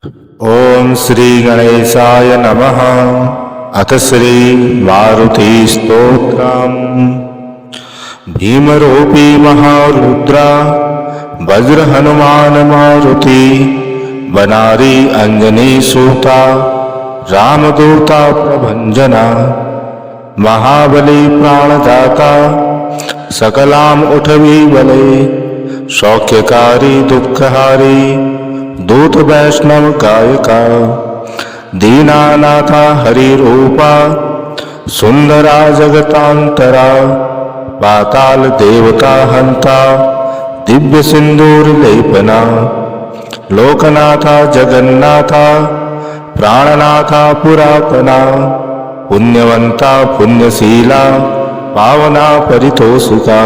ओम श्री गणेशाय नमः। अथ श्री मारुति स्तोत्रम्। भीमरूपी महारुद्रा वज्र हनुमान मारुति बनारी अंजनी सूता रामदूता प्रभंजना महाबली प्राणदाता सकलाम उठवी बले सौख्यकारी दुखहारी दूत वैष्णव गायका दीनानाथा हरि रूपा सुंदरा जगतांतरा पाताल देवता हंता दिव्य सिंदूर लेपना लोकनाथा जगन्नाथा प्राणनाथा पुरातना पुण्यवंता पुण्यशीला पावना परितोषिका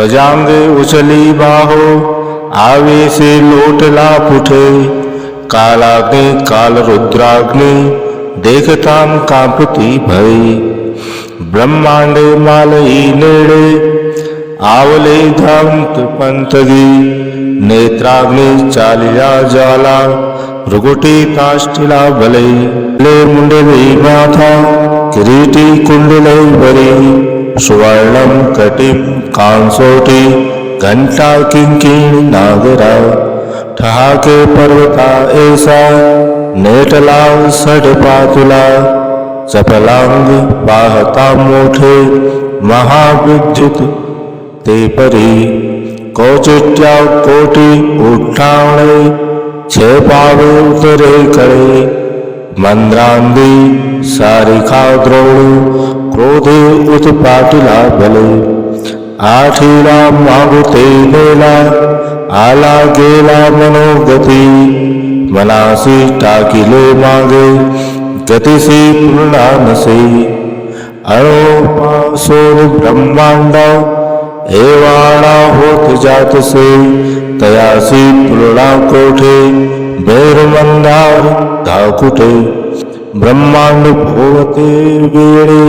गजांगे उचली बाहो आवेशे लोटला पुठे कालाग्नि काल रुद्राग्नि देखताम कांपती भई ब्रह्मांडे मालई नेड़े आवले धांत पंतगी नेत्राग्नि चालिया ज्वाला भृगुटी ताष्टिला बले ले मुंडली माथा किरीटी कुंडले वरी सुवर्णम कटिम कांसोटी घंटा किंकिणी नागरा ठहाके पर्वता ऐसा नेटला सडपातुला चपलांग पाहता मोठे महाविद्युत ते परी कौचिट्या कोटी उठावणे छे पावे उतरे कळे मंद्रांदी सारिखा द्रोण क्रोधे उत्पाटिला भले आठीला मागुते नेला आला गेला मनोगती मनासी टाकिले मागे गतिसी पूर्णा नसे अणोपासोर ब्रह्मांड एवाणा होत जातसे तयासी पूर्णा कोठे भैरमंदार धाकुटे ब्रह्मांड भोवते वेळे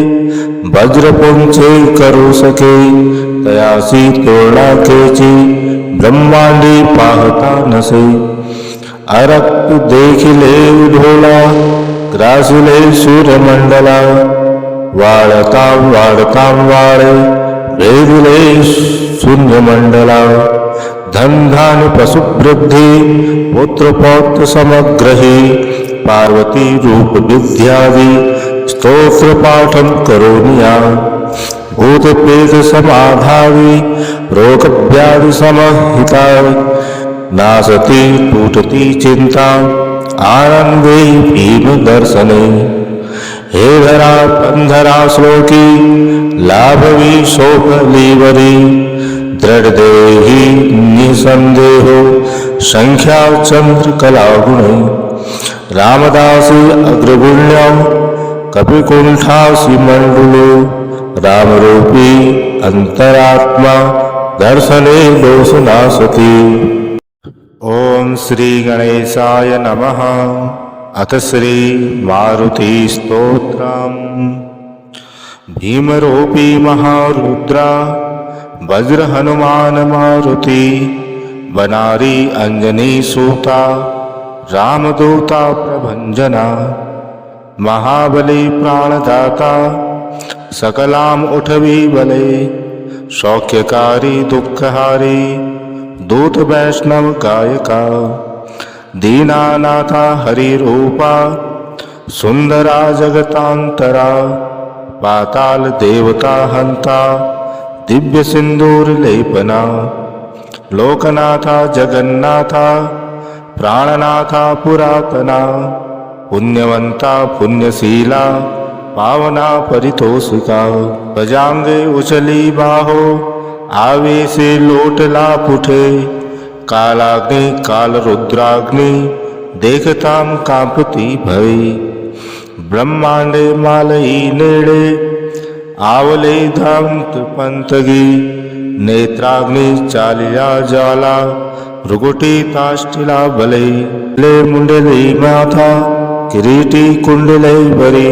वज्रपुंचे करू सके तयासी तोरणाकेची ब्रह्मांडी पाहता नसे अरक्त देखिले ढोला ग्रासिले सूर्यमंडला वाळताम वाळताम वाळे वेदिले शून्यमंडला धनधान पशुवृद्धी पुत्रपौत्र समग्रही पार्वती रूप विद्यादि स्तोत्र पाठन करोनिया भूत प्रेत समाधावी रोग व्याधि समहिता नासती टूटती चिंता आनंदे भीम दर्शने हे धरा पंधरा श्लोकी लाभवी शोक लीवरी दृढ़ देही निसंदेहो संख्या चंद्र कला गुणे रामदासी अग्रगुण्यम कपिकुंठासी मंडुलो रामरूपी अंतरात्मा दर्शने दोष नासती। ओम श्री गणेशाय नमः। अथ श्री मारुति स्तोत्रम्। भीमरूपी महारुद्रा वज्र हनुमान मारुति बनारी अंजनी सूता रामदूता प्रभंजना महाबली प्राणदाता सकलाम उठवी बले सौख्यकारी दुखहारी दूत वैष्णव गायका दीनानाथा हरि रूपा सुंदरा जगतांतरा पाताल देवता हंता दिव्य सिंदूर लेपना लोकनाथा जगन्नाथा प्राणनाथा पुरातना पुण्यवंता पुण्यशीला पावना परितोषिका गजांगे उचली बाहो आवेशे लोटला पुठे कालाग्नि काल रुद्राग्नि देखताम कांपती भई ब्रह्मांडे मालई नेड़े आवले धांत पंतगी नेत्राग्नि चालिया ज्वाला भृगुटी ताष्टिला बले ले मुंडली माथा किरीटी कुंडले वरी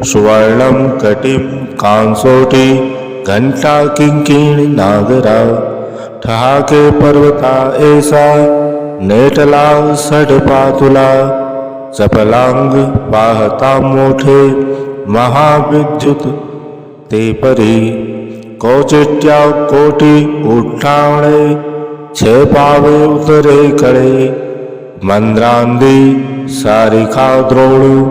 सुवर्णम कटिम कांसोटी घंटा किंकिणी नागरा ठहाके पर्वता ऐसा नेटला सडपातुला चपलांग पाहता मोठे महाविद्युत ते परी कौचिट्या कोटी उठावणे छेपावे उतरे कळे मंद्रांदी सारिखा द्रोळू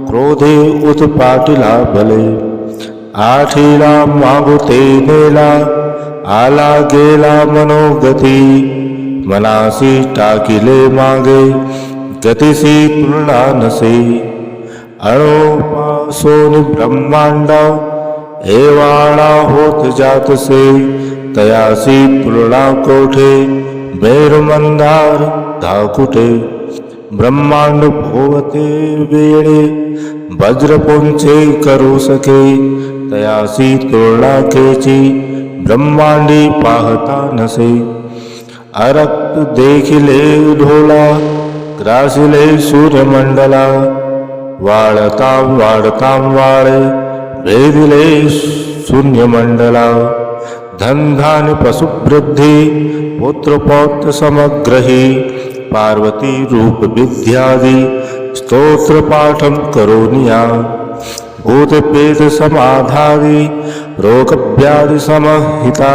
क्रोधे उत्पाटिला भले आठीला मागुते नेला आला गेला मनोगती मनासी टाकिले मागे गतिसी तुलना नसे अणोपासोन ब्रह्मांड एवाळा होत जातसे तयासी तुलना कोठे बेरमंदार धाकुटे ब्रह्मांड भोवते वेळे वज्रपुंचे करू सके तयासी तुलना केची ब्रह्मांडी पाहता नसे अरक्त देखिले ढोला ग्रासिले सूर्यमंडला वाळतां वाढतां वाळे भेदिले शून्यमंडला धनधान्य पशुवृद्धी पुत्रपौत्र समग्रही पार्वती रूप विद्यादि स्तोत्र पाठम करोनिया भूत पेद समाधादि रोग व्याधि समहिता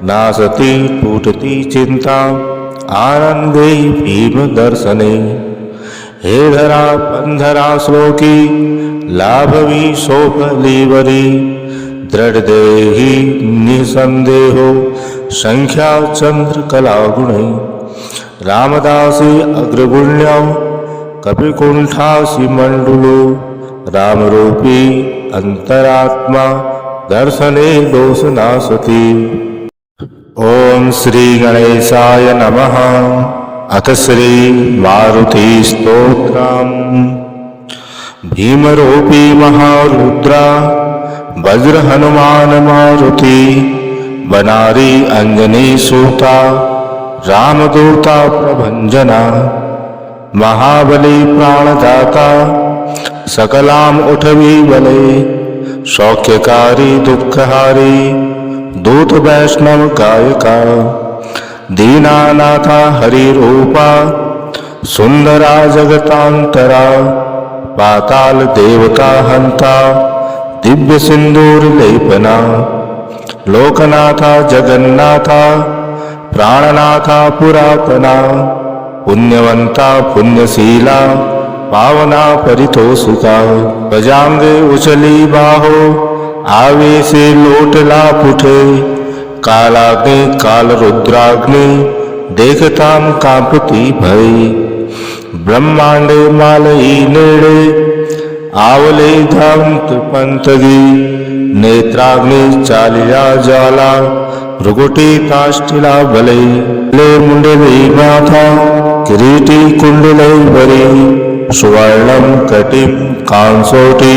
नासती टूटती चिंता आनंदे भीम दर्शने हे धरा पंधरा श्लोकी लाभवी शोभलीवरी दृढदेही निसंदेहो संख्या चंद्र कलागुणे रामदासी अग्रगुण्य कपिकुंठासी मंडुलो रामरूपी अंतरात्मा दर्शने दोष नासती। ओम श्री गणेशाय नमः। अथ श्री मारुति स्तोत्रम्। भीमरूपी महारुद्रा वज्र हनुमान मारुति बनारी अंजनी सूता रामदूता प्रभंजना महाबली प्राणदाता सकलाम उठवी बले सौख्यकारी दुःखहारी दूत वैष्णव गायका दीनानाथा हरिरूपा सुंदरा जगतांतरा पाताल देवता हंता दिव्य सिंदूर लेपना लोकनाथा जगन्नाथा प्राणनाथा पुरातना पुण्यवंता पुण्यशीला पावना परितोषिका भजांगे उचली बाहो आवेशे लोटला पुठे कालाग्नि काल रुद्राग्नि देखताम कांपती भय ब्रह्मांडे मालई नेड़े आवले धांत पंतगी नेत्राग्नि चालिया ज्वाला भृगुटी ताष्टिला बले ले मुंडली माथा किरीटी कुंडलै वरी सुवर्णम कटिम कांसोटी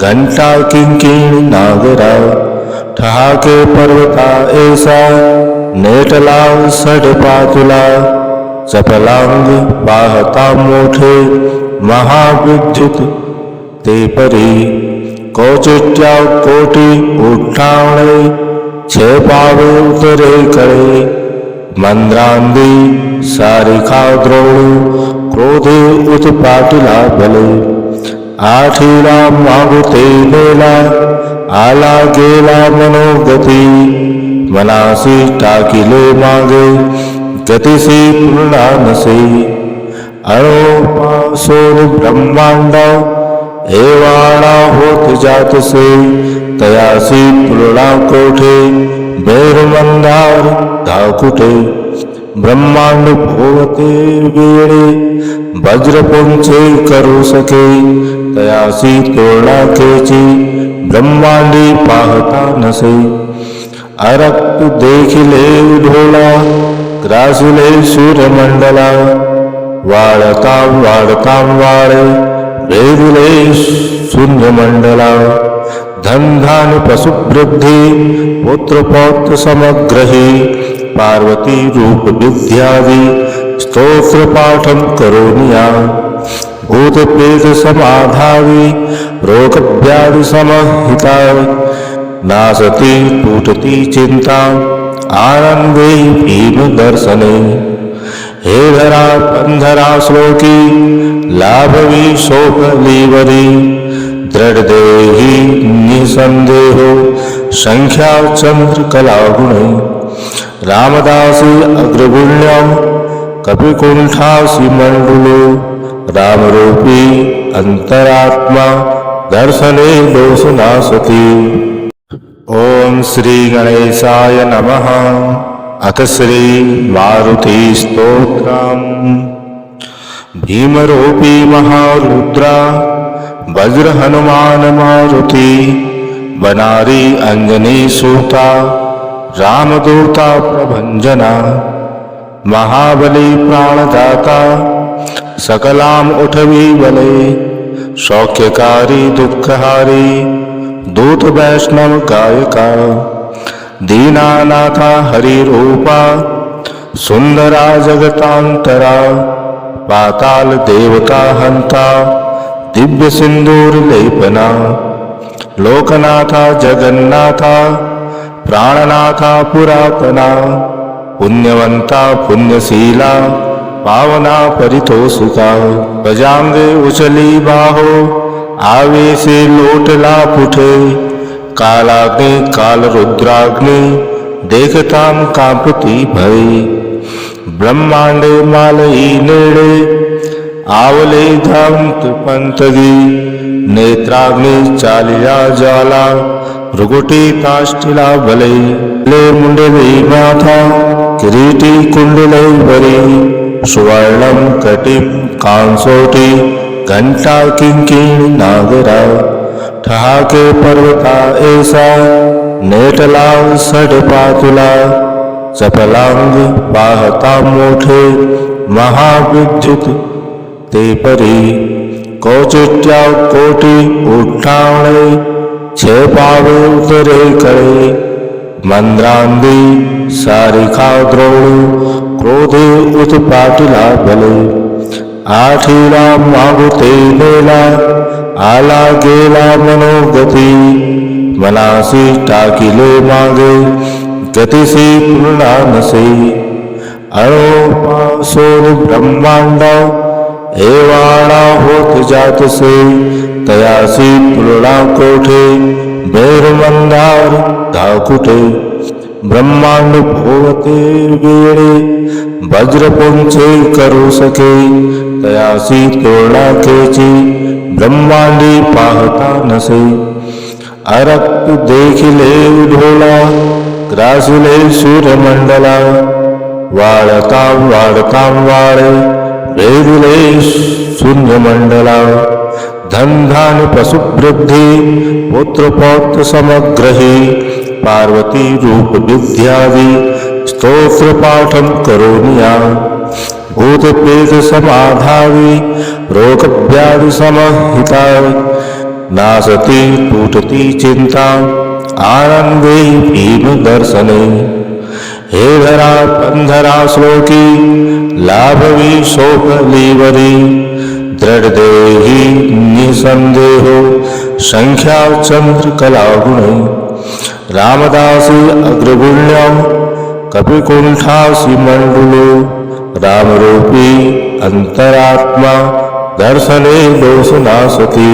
घंटा किंकिणी नागरा ठहाके पर्वता ऐसा नेटला सडपातुला चपलांग पाहता मोठे महाविद्युत ते परी कौचिट्या कोटी उठावणे छेपावे उतरे कळे मंद्रांदी सारिखा द्रोळू क्रोधे उत्पाटिला भले आठीला मागुते नेला आला गेला मनोगती मनासी टाकिले मागे गतिसी पूर्णा नसे अणोपासोन ब्रह्मांड एवाळा होत जातसे तयासी पूर्णा कोठे बेरमंदार धाकुटे ब्रह्मांड भोवते वेळे वज्रपुंचे करू सके तयासी तोरणा केची ब्रह्मांडी पाहता नसे अरक्त देखिले ढोला ग्रासिले सूर्यमंडला वाढता वाढता वाळे भेदिले शून्यमंडला धनधान्य पशुवृद्धी पुत्रपौत्र समग्रही पार्वती रूप विद्यादि स्तोत्र पाठम करोनिया भूत प्रेत समाधावी रोग व्याधि समहिता नासती टूटती चिंता आनंदे भीम दर्शने हे धरा पंधरा श्लोकी लाभवी शोकलीवरी दृढ़ देही निसंदेहो संख्या चंद्र कलागुणे रामदासी अग्रगुण्यम कपिकुंठासी मंडलो रामरूपी अंतरात्मा दर्शने दोषनासति। ओम श्री गणेशाय नमः। अथ श्री मारुति स्तोत्रम्। भीमरूपी महारुद्रा वज्र हनुमान मारुति बनारी अंजनी सूता रामदूता प्रभंजना महाबली प्राणदाता सकलाम उठवी बले सौख्यकारी दुखहारी दूत वैष्णव गायका दीनानाथा हरिरूपा सुंदरा जगतांतरा पाताल देवता हंता दिव्य सिंदूर लेपना लोकनाथा जगन्नाथा प्राणनाथा पुरातना पुण्यवंता पुण्यशीला पावना परितोषिका भजांगे उचली बाहो आवेशे लोटला पुठे कालाग्नि काल रुद्राग्नि देखताम कांपती भय ब्रह्मांडे मालई नेड़े आवले धांत पंतगी नेत्राग्नि चालिया ज्वाला भृगुटी काष्ठिला बले ले मुंडली माथा किरीटी कुंडले वरी सुवर्णम कटिम कांसोटी घंटा किंकिणी नागरा ठहाके पर्वता ऐसा नेटला सडपातुला चपलांग पाहता मोठे महाविद्युत ते परी कौचिट्या कोटी उठावणे छे पावे उतरे कळे मंद्रांदी सारिखा द्रोण क्रोधे उत्पाटिला भले आठीला मागुते नेला आला गेला मनोगती मनासी टाकिले मागे गतिसी पूर्णा नसे अणोपासोर ब्रह्मांडा एवाणा होत जातसे तयासी पूर्णा कोठे बैरमंदार धाकुटे ब्रह्मांड भोवते वेळे वज्रपुंचे करू सके तयासी पूर्णा केची ब्रह्मांडी पाहता नसे अरक्त देखिले ढोला ग्रासिले सूर्यमंडला वाढतां वाढतां वाळे वेदिले शून्यमंडला धनधान पशुवृद्धि पुत्र पौत्र समग्रही पार्वती रूप विद्यादि स्तोत्र पाठम करोनिया भूत प्रेत समाधावी रोग व्याधि समहिता नासती टूटती चिंता आनंदे भीम दर्शने हे धरा बंधरा श्लोकी लाभवी शोक लीवरी दृढ़ देही निसंदेहो संख्या चंद्र कलागुणे रामदासी अग्रगुण्यम कपिकुंठासी मंडलो रामरूपी अंतरात्मा दर्शने दोषनासति।